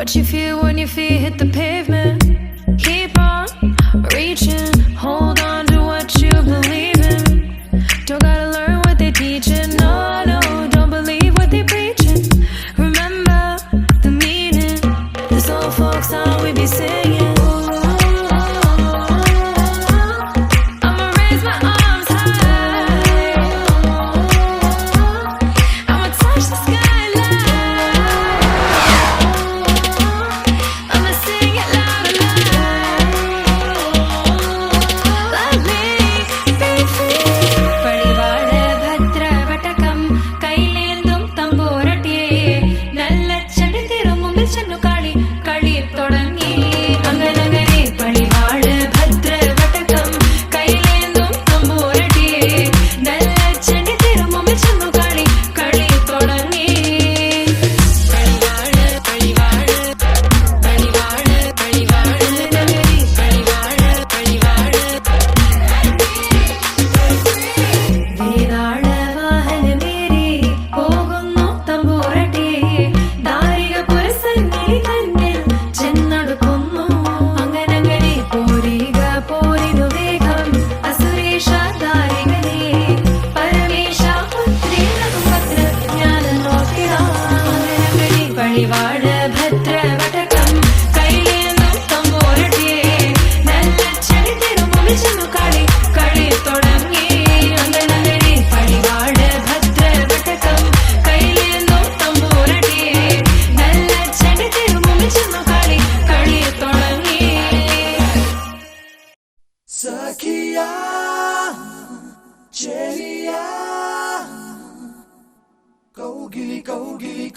What you feel when your feet hit the pavement. Keep on reaching, hold on to what you believe in. Don't gotta learn what they teaching, no, no, don't believe what they preaching. Remember the meaning, this old folk song we be singing.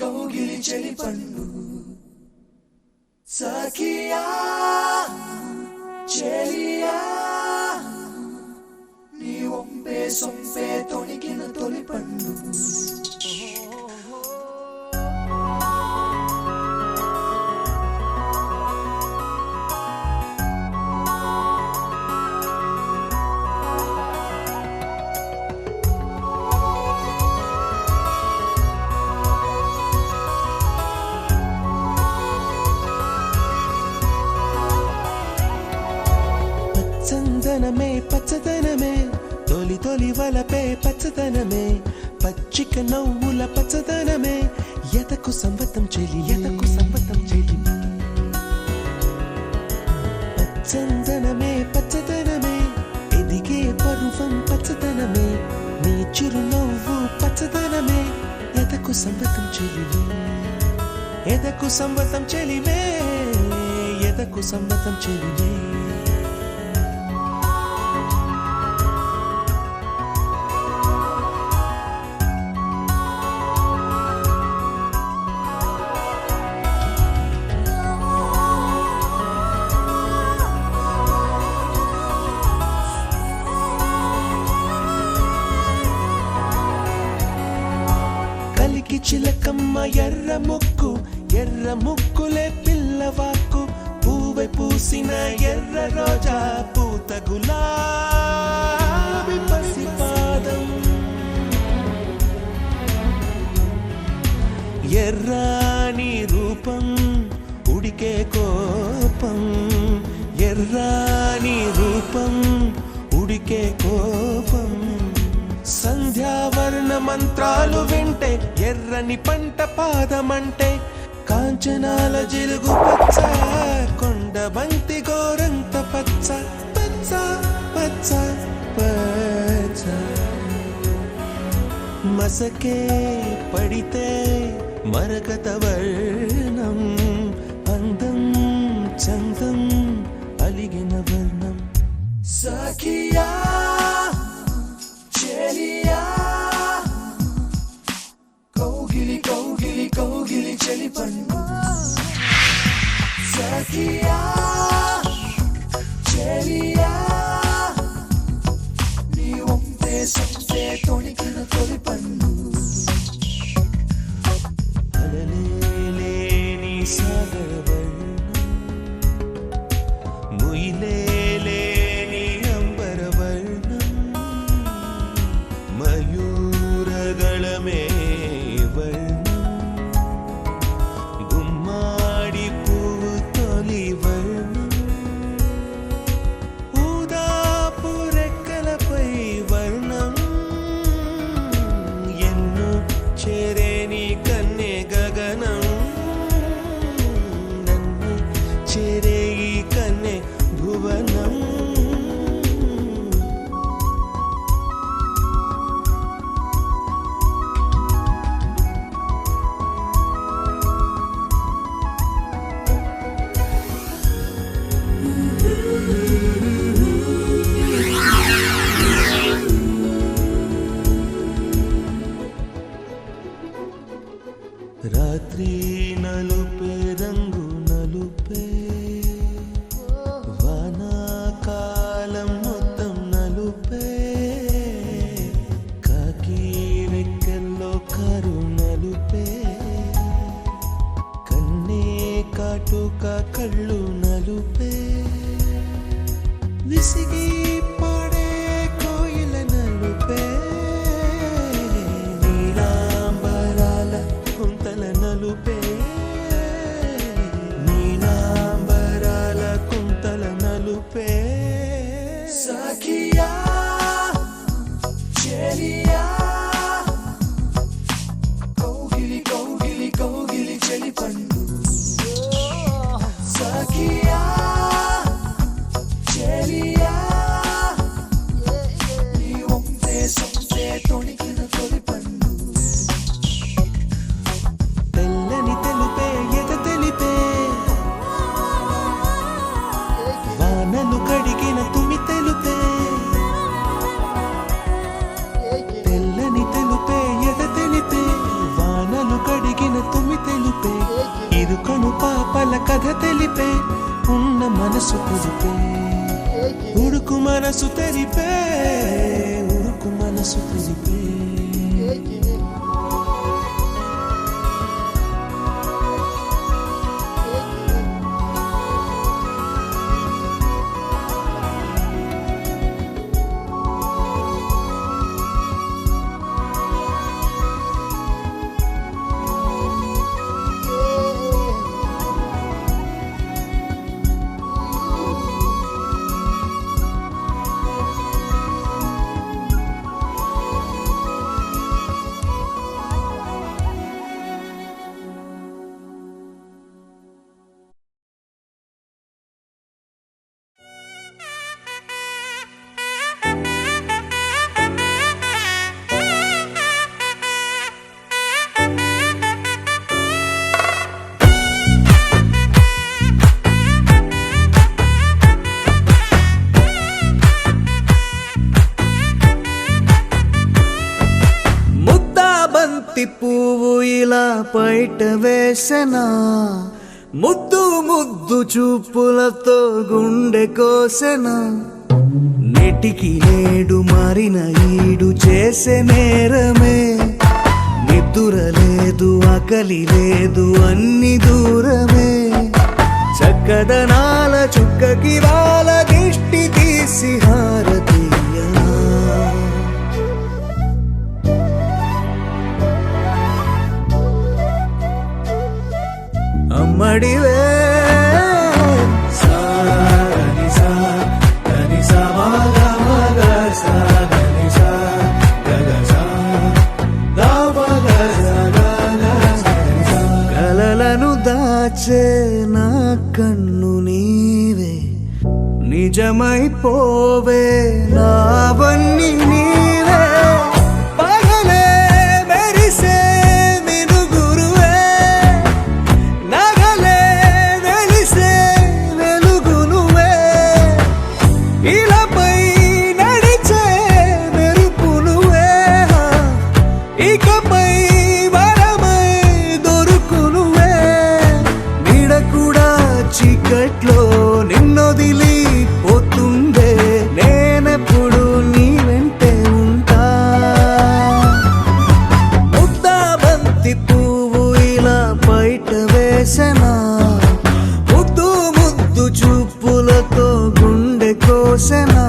కౌగిలి చెలి పండు సఖియా చెలియా నీ ఒంపే సొంపే తొణికిన తొలి పండు చందనమే పచ్చదనమే తొలి తొలి వలపే పచ్చదనమే పచ్చిక నవ్వుల పచ్చదనమే ఎదకు సంవతం చెలి చందనమే పచ్చదనమే ఎదిగే పరువం పచ్చదనమే నీ చిరునవ్వు పచ్చదనమే ఎదకు సంవతం చెలివే ఎదకు సంవతం చెలివే ఎదకు సంవతం చెలివే కలికి చిలకమ్మ ఎర్ర ముక్కులే పిల్లవాకు పూవె పూసిన ఎర్ర రోజా పూత గులాబీ పసిపాదం ఎర్రాని రూపం ఉడికే కోపం ఎర్రాని రూపం ఉడికే కోపం సంధ్యావర్ణ మంత్రాలు వింటే ఎర్రని పంట పాదమంటే కాంచనాల జిలుగు పచ్చ కొండ బంతి గోరంత పచ్చ పచ్చ పచ్చ పచ్చ మసకే పడితే మరకత వర్ణం అందం చందం అలిగిన వర్ణం సఖియా చెలియా కౌగిలి కౌగిలి కౌగిలి చెలి పండు సఖియా చెలియా నీ ఒంపే సొంపే తొణికిన తొలి పండు అలలేని సాగర వర్ణం ముయిలేని అంబర వర్ణం మయూరగళమే వర్ణం గుమ్మాడి పువ్వు తొలి వర్ణం ఊదాపు రెక్కలపై వర్ణం ఎన్నో చేరేని కన్నె గగనం నన్ను చేరే ఈ కన్నె భువనం రాత్రి నలుపే రంగు నలుపే వానాకాలం మొత్తం నలుపే కాకి రెక్కల్లో కారు నలుపే కన్నే కాటుక కళ్ళు నలుపే విసిగి పాడే కోయిల నలుపే నీలాంబరాల కుంతల నలుపే నీలాంబరాల కుంతల నలుపే సఖియా చెలియా కౌగిలి కౌగిలి కౌగిలి చెలి పండు సఖియా చెలియా నీ ఒంపే సొంపే తొణికిన తొలి పండు తెల్లని తెలుపే ఎద తెలిపే వానలు కడిగిన తుమి తెలుపే తెల్లని తెలుపే ఎద తెలిపే వానలు కడిగిన మనసు తెలిపే ఉడుకు మనసు తెరిపే ఉడుకు మనసు తెలిపే పువ్వు ఇలా బయట వేసెనా ముద్దు ముద్దు చూపులతో గుండె కోసెనా నెటికి నేడు మారిన ఈడు చేసే నేరమే నిద్ర లేదు ఆకలి లేదు అన్ని దూరమే చక్కదనాల చుక్కకి వాళ్ళ దిష్టి తీసి హారతీయనా అమ్మడివే కలలను దాచే నా కన్ను నీవే నిజమైపోవే నావన్నీ నీవే పగలే మెరిసే మినుగురువే నగలే వెలిసే వెలుగునువే ఇలాపై నడిచే మెరుపునువే ఇకపై వరమై దొరుకునువే నీడ కూడా చీకట్లో నిన్నొదిలి పోతుందే నేనెప్పుడు నీ వెంటే ఉంటా ముద్దాబంతి పువ్వు ఇలా బయట వేసెనా ముద్దు ముద్దు చూపులతో గుండె కోసెనా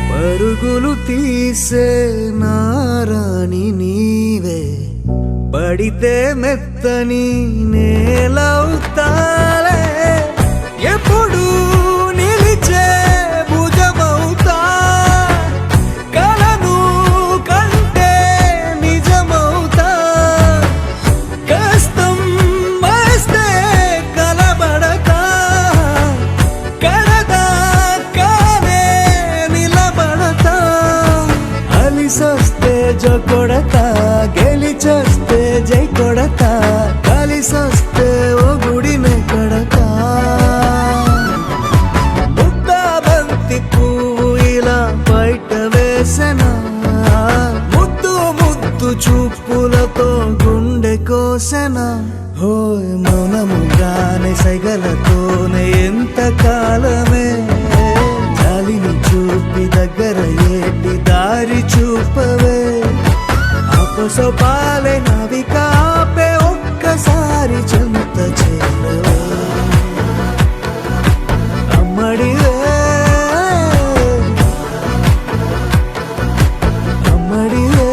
పరుగులు తీసే నారాణి నీవే పడితే మెత్తని నేలవుతాలే ఎప్పుడు నిలిచే భుజమవుతా కలను కంటే నిజమవుతా కష్టం వస్తే కలబడతా కడదా కానే నిలబడతా అలిసొస్తే జో కొడతా గెలిచొస్తే జై కొడతా కలిసొస్తే ఓ గుడినే కడతా ముద్దాబంతి పువ్వు ఇలా బయట వేసెనా ముద్దు ముద్దు చూపులతో గుండె కోసెనా హోయ్ మౌనముగానే సైగలతోనే ఎంత కాలమే గాలిని చూపి దగ్గర ఏటి దారి చూపవే అపసోపాలే నవికాపే ఒక్కసారి చెంత చేరవే అమ్మడివే అమ్మడివే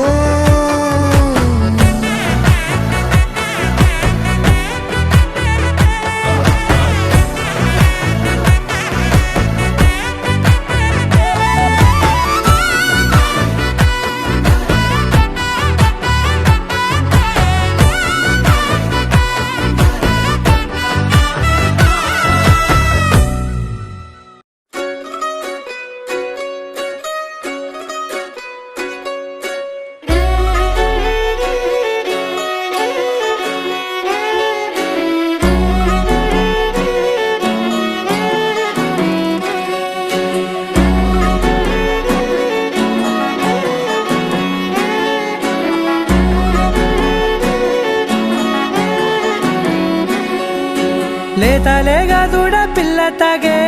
లేతలేగా దూడ పిల్ల తాగే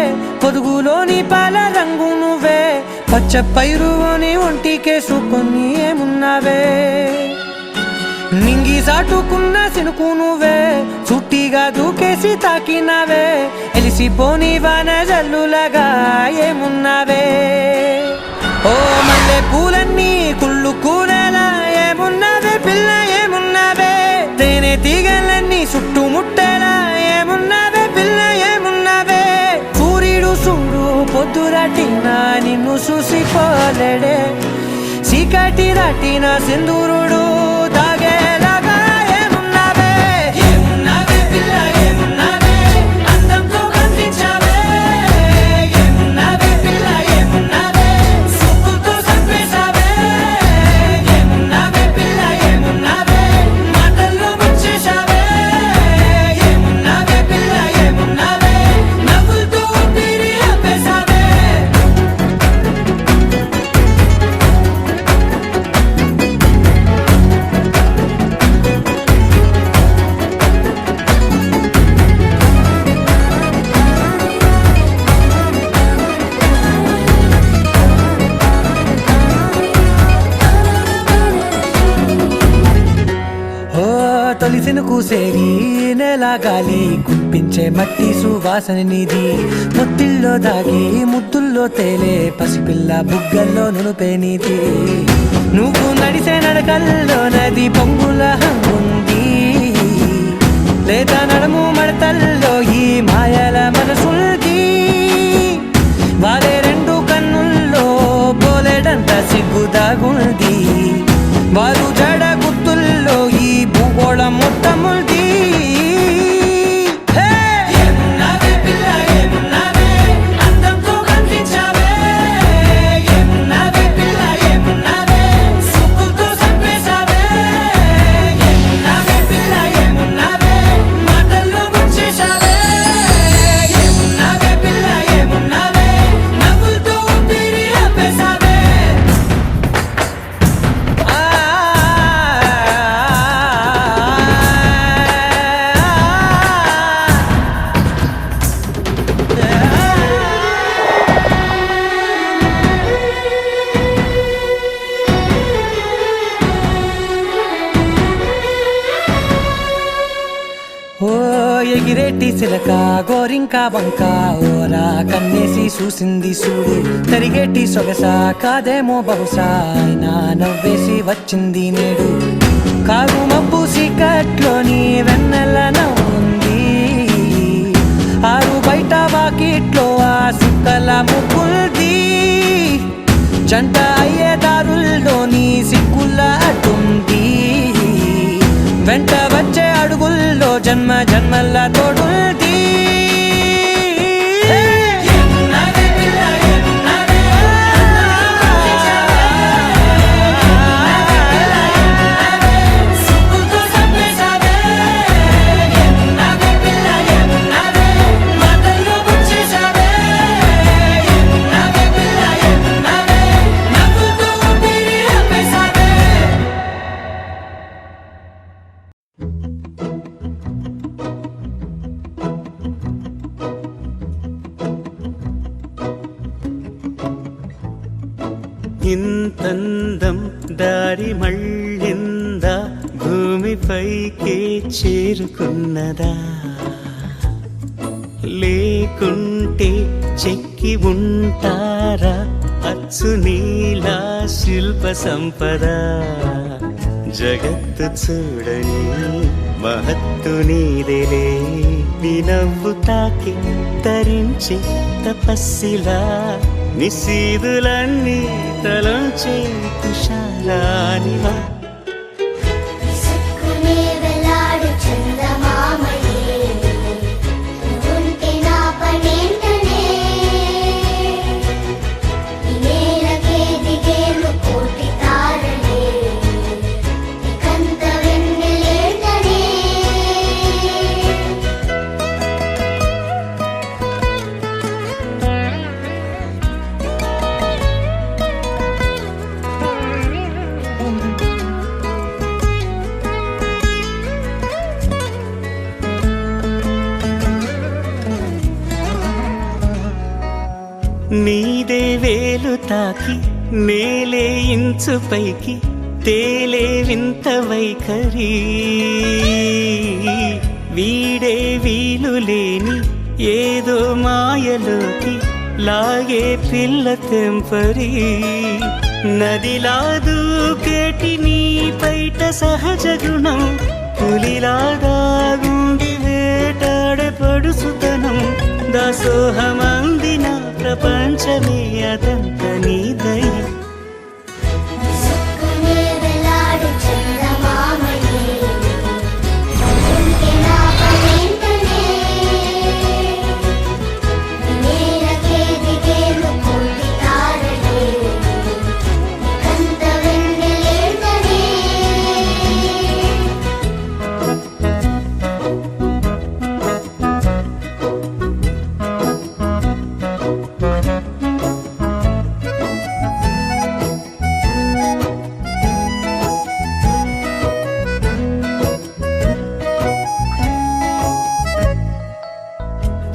పొదుగులోని పాల రంగు నువ్వే పచ్చ పైరుని ఒంటికేసుకొని ఏమున్నావే నింగి సాటుకున్న సినుకు నువ్వే చుట్టిగా దూకేసి తాకినావే ఎలిసిపోని వాన జల్లులగా ఏమున్నావే ఓ మల్లె పూలన్నీ కుళ్ళు కూరలా ఏమున్నావే పిల్ల ఏమున్నావే తేనె తీగలన్నీ చుట్టుముట్టేలా ఏమున్నావే పిల్ల ఏమున్నావే సూర్యుడు చూడు పొద్దురాటిన నిన్ను చూసిపోలేడే చీకటి రాటిన సింధూరుడు తాగేలాగా ఏమున్నావే ఏమున్నావే పిల్ల ఏమున్నావే అందంతో కనిపించావే ఏమున్నావే పిల్ల ఏమున్నావే సుక్కుతో చంపేశావే ఏమున్నావే పిల్ల ఏమున్నావే మాటల్లో ముంచేశావే ఏమున్నావే పిల్ల ఏమున్నావే నవ్వులతో ఊపిరి ఆపేశావే తొలిసిన కూసేరి నెల గాలి గుప్పించే మట్టి సువాసన నిధి ముత్తిల్లో దాగి ముద్దుల్లో తేలే పసిపిల్ల బుగ్గల్లో నునుపే నిధి నువ్వు నడిసే నడకల్లో నది పొంగుల హంగుంది లేదా నడుము మడతల్లో ఈ మాయల మనసుల్ది వారే రెండు కన్నుల్లో బోలెడంత సిగ్గుదాగుంది వారు జడ గుర్తుల్లో ఈ భూగోళం మొత్తముల్ది ఏమున్నావే పిల్ల ఏమున్నావే అందంతో కనిపించావే ఏమున్నావే పిల్ల ఏమున్నావే సుక్కుతో చంపేశావే ఏమున్నావే పిల్ల ఏమున్నావే మాటల్లో ముంచేశావే ఏమున్నావే పిల్ల ఏమున్నావే నవ్వులతో ఊపిరి ఆపేశావే ఓ ఎగిరేటి సిలక గోరింకా వంక ఓరా కన్నేసి చూసింది చూడు తరిగేటి సొగస కాదేమో బహుశా అయినా నవ్వేసి వచ్చింది నేడు కారు మబ్బు సీకట్లోని వెన్నెల నవ్వుంది ఆరు బయట వాకిట్లో ఆ సుక్కల ముగ్గుల్ది జంట అయ్యే దారుల్లోని సిగ్గుల అడ్డుంది వెంట వచ్చే అడుగుల్లో జన్మ జన్మల తోడుంది ఇంతందం దారి మళ్ళిందా భూమిపైకే చేరుకున్నదా లేకుంటే చెక్కి ఉంటారా అచ్చు నీలా శిల్ప సంపద జగత్తు చూడని మహత్తు నీదేలే నీ నవ్వు తాకి తరించి తపస్సిలా నిశీదులన్నీ తలంచే తుషారానివా నీదే వేలు తాకి నేలే ఇంచు పైకి తేలే వింత వైఖరి వీడే వీలు లేని ఏదో మాయలోకి లాగే పిల్ల తెంపరి నదిలా దూకేటి నీ పైట సహజ గుణం పులిలాదాగుండి వేటాడే పడుసుతనం దాసోహమందిన ప్రపంచమే అదంత నీ దయ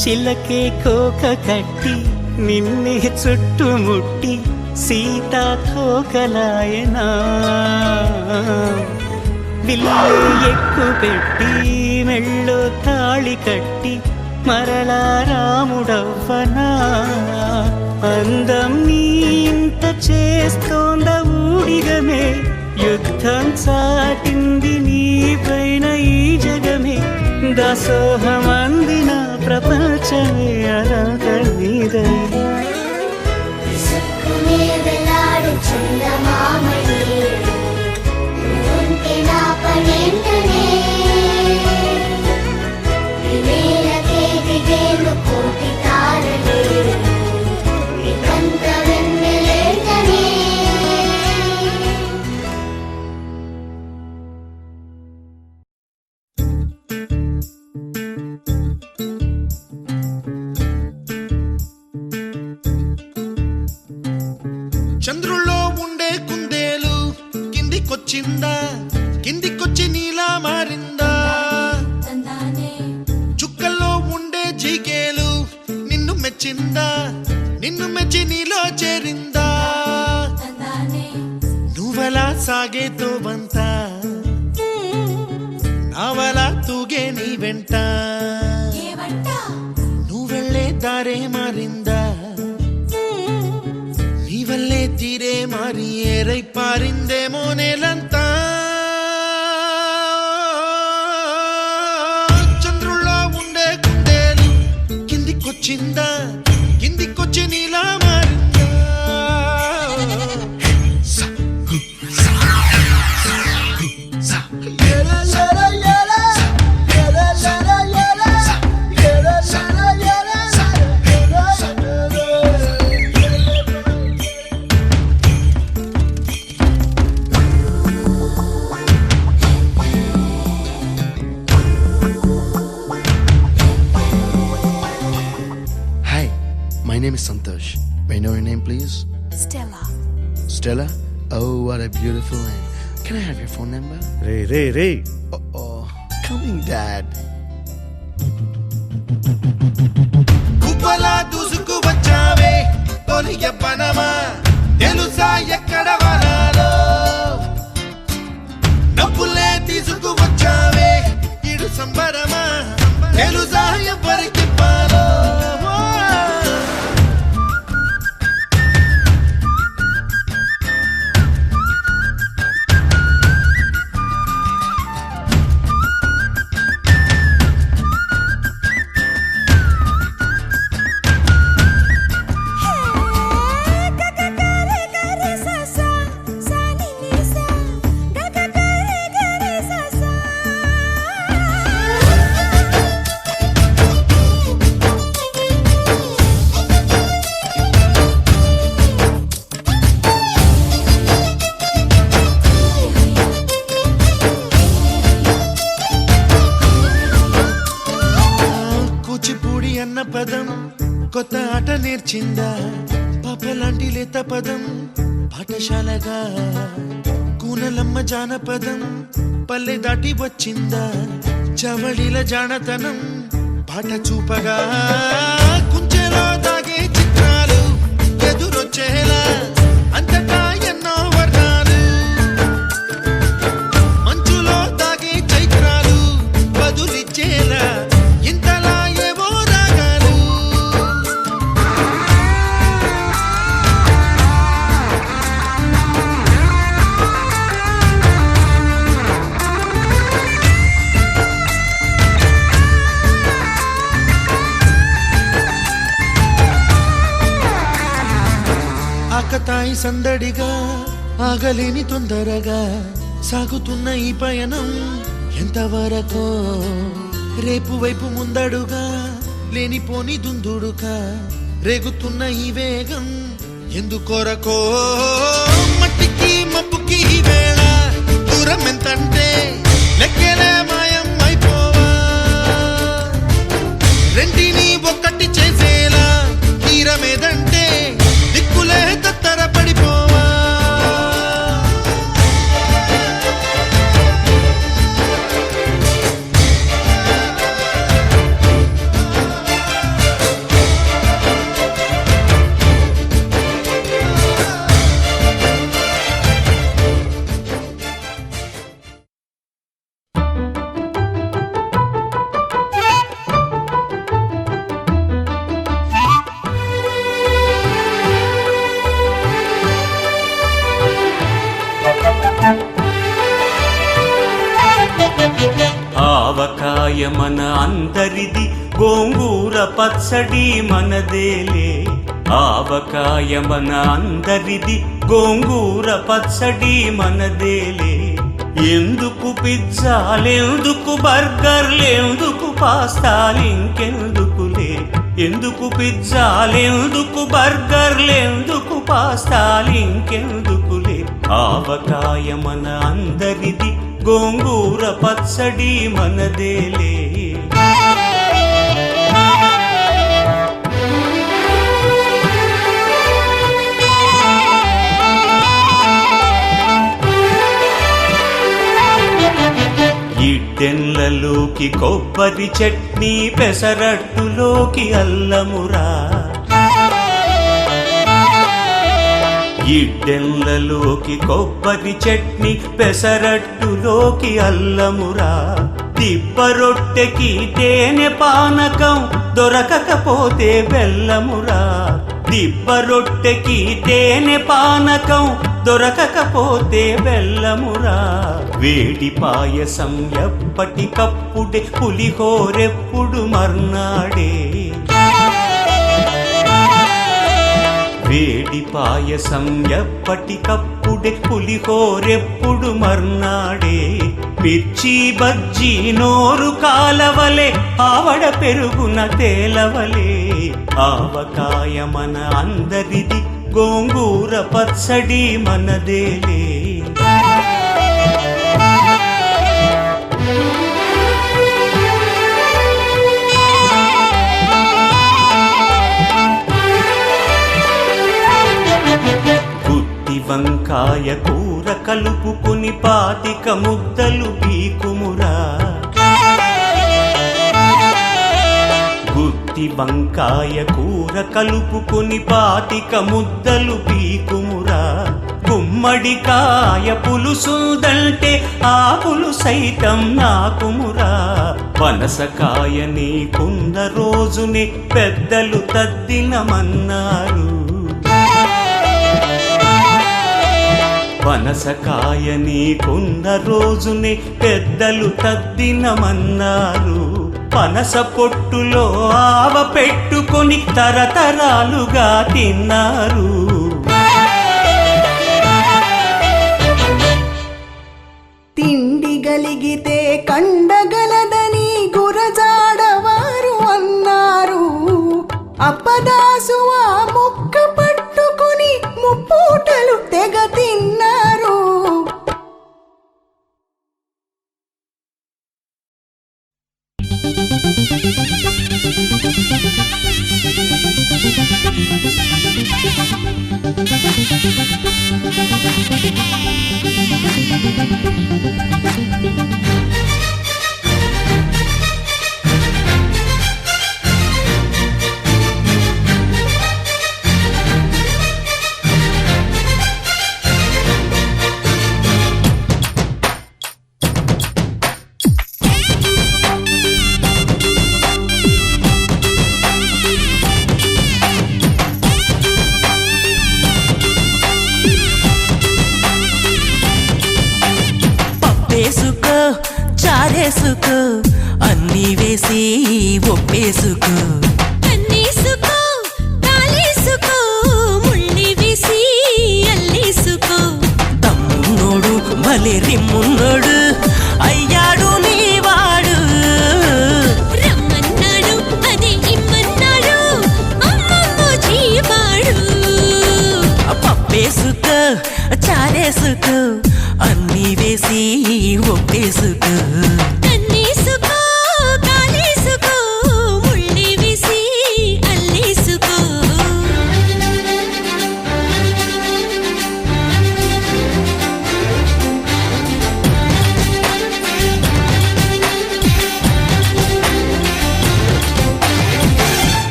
చిలకే కోక కట్టి నిన్నే చుట్టుముట్టి సీతాకోకలాయనా విల్లే ఎక్కు పెట్టి మెళ్ళో తాళి కట్టి మరలా రాముడవ్వనా అందం నీ ఇంత చేస్తోంద ఊడిగమే యుద్ధం చాటింది నీ పైన ఈ జగమే దాసోహమందిన ప్రపంచమే అనంత నీదై చంద్రుల్లో ఉండే కుందేలు కిందికొచ్చిందా కిందికొచ్చి నీలా మారిందా చుక్కల్లో ఉండే జీకేలు నిన్ను మెచ్చిందా నిన్ను మెచ్చి నీలో చేరిందా నువ్వలా సాగేతో వంతా నావలా తూగే నీ వెంట నువ్వెళ్ళే దారే మారిందా నీవల్లే తీరే మారి ఏరై పారిందేమో నేలంతా చంద్రుల్లో ఉండే కుందేలు కిందికొచ్చిందా కిందికొచ్చి నీలా మారిందా My name is Santosh. May I know your name, please? Stella. Stella? Oh, what a beautiful name. Can I have your phone number? Ray Oh, coming, Dad. కుప్పలా దూసుకు వచ్చావే తొలిగ పనమా తెలుసా ఎక్కడ వనాలో డబ్బులే తీసుకు వచ్చావే ఇడు సంబరమా తెలుసా ఎవరికి పాలో అన్న పదం కొత్త ఆట నేర్చిందా పాపలాంటి లేత పదం పాఠశాలగా కూనలమ్మ జానపదం పల్లె దాటి వచ్చిందా చవళిల జానతనం పాట చూపగా కుంచెలో దాగే చిత్రాలు వచ్చేలా అంతటా ఎన్నో వర్ణాలు మంచులో తాగే చైత్రాలు బదులిచ్చేలా ఇంతలా ఏవో రాగాలు ఆకతాయి సందడిగా ఆగలేని తొందరగా సాగుతున్న ఈ పయనం ఎంతవరకో రేపు వైపు ముందడుగా లేనిపోని దుందుడుగా రేగుతున్న ఈ వేగం ఎందుకొరకో మట్టికి మబ్బుకి ఈ వేళ దూరం ఎంతంటే లెక్కలే మాయం అయిపోవా రెంటిని ఒక్కటి చేసేలా తీరమేదంటే దిక్కులే తత్తర పడిపోవా ఆవకాయ మన అందరిది గోంగూర పచ్చడి మనదేలే ఆవకాయ మన అందరిది గోంగూర పచ్చడి మనదేలే ఎందుకు పిజ్జాలెందుకు బర్గర్లెందుకు పాస్తాలింకెందుకులే ఎందుకు పిజ్జాలెందుకు బర్గర్లెందుకు పాస్తాలింకెందుకులే ఆవకాయ మన అందరిది గోంగూర పచ్చడి మనదేలే ఇడ్డెన్లలోకి కొబ్బరి చట్నీ పెసరట్టులోకి అల్లమురా ఇడ్డెన్లలోకి కొబ్బరి చట్నీ పెసరట్టులోకి అల్లమురా దిబ్బ రొట్టెకి తేనె పానకం దొరకకపోతే బెల్లమురా దిబ్బ రొట్టెకి తేనె పానకం దొరకకపోతే బెల్లమురా వేడి పాయసం ఎప్పటికప్పుడే పులిహోరెప్పుడు మర్నాడే వేడి పాయసం ఎప్పటికప్పుడే పులిహోరెప్పుడు మర్నాడే మిర్చి బజ్జీ నోరు కాలవలే ఆవడ పెరుగున తేలవలే ఆవకాయ మన అందరిది గోంగూర పచ్చడి మనదేలే వంకాయ కూర కలుపుకుని పాతిక ముద్దలు పీకుమురా గుత్తి వంకాయ కూర కలుపుకుని పాతిక ముద్దలు పీకుమురా గుమ్మడికాయ పులుసుదంటే ఆకులు సైతం నాకుమురా పనసకాయ నీకున్న రోజునే పెద్దలు తద్దినమన్నారు పనసకాయ నీకున్న రోజునే పెద్దలు తద్దినమన్నారు పనస పొట్టులో ఆవ పెట్టుకొని తరతరాలుగా తిన్నారు తిండి గలిగితే కండగలదని గురజాడవారు అన్నారు అప్పదాసు ఆ ముక్క పట్టుకుని ముప్పూటలు తెగ తిన్నారు చారేసుకో అన్నీ వేసి ఒప్పేసుకో కన్నేసుకో కాలేసుకో ముళ్ళి వేసి అల్లేసుకో తమ్మున్నోడు భలే రిమ్మున్నోడు అయ్యాడు నీవాడు రమ్మన్నాడు అదే ఇమ్మన్నాడు అమ్మమ్మ జీవాడు పప్పేసుకో చారేసుకో అన్నీ వేసి ఒప్పేసుకో